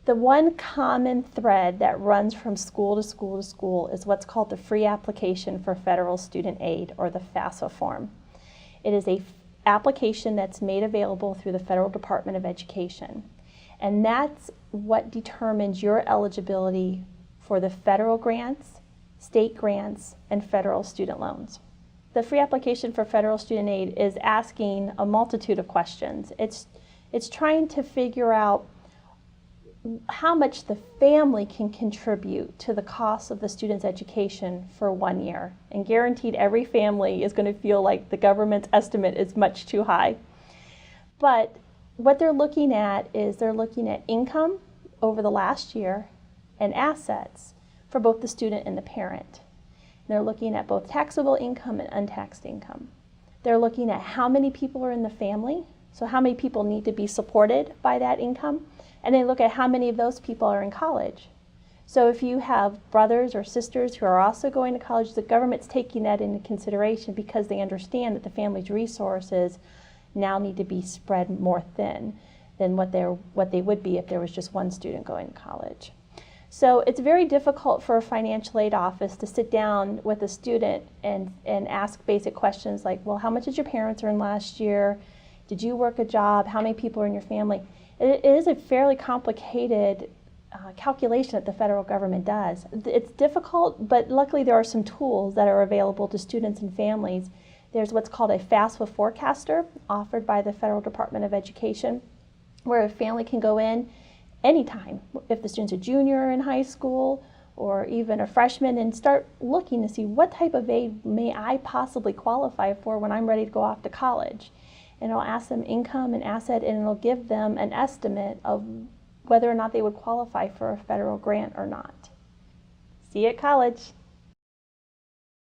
The one common thread that runs from school to school to school is what's called the Free Application for Federal Student Aid, or the FAFSA form. It is an application that's made available through the Federal Department of Education. And that's what determines your eligibility for the federal grants, state grants, and federal student loans. The Free Application for Federal Student Aid is asking a multitude of questions. It's trying to figure out how much the family can contribute to the cost of the student's education for 1 year. And guaranteed every family is going to feel like the government's estimate is much too high. But what they're looking at is they're looking at income over the last year and assets for both the student and the parent. And they're looking at both taxable income and untaxed income. They're looking at how many people are in the family, so how many people need to be supported by that income. And they look at how many of those people are in college. So if you have brothers or sisters who are also going to college, the government's taking that into consideration because they understand that the family's resources now need to be spread more thin than what they would be if there was just one student going to college. So it's very difficult for a financial aid office to sit down with a student and ask basic questions like, well, how much did your parents earn last year? Did you work a job? How many people are in your family? It is a fairly complicated calculation that the federal government does. It's difficult, but luckily there are some tools that are available to students and families. There's what's called a FAFSA forecaster offered by the Federal Department of Education, where a family can go in anytime, if the student's a junior in high school or even a freshman, and start looking to see what type of aid may I possibly qualify for when I'm ready to go off to college. And it'll ask them income and asset, and it'll give them an estimate of whether or not they would qualify for a federal grant or not. See you at college.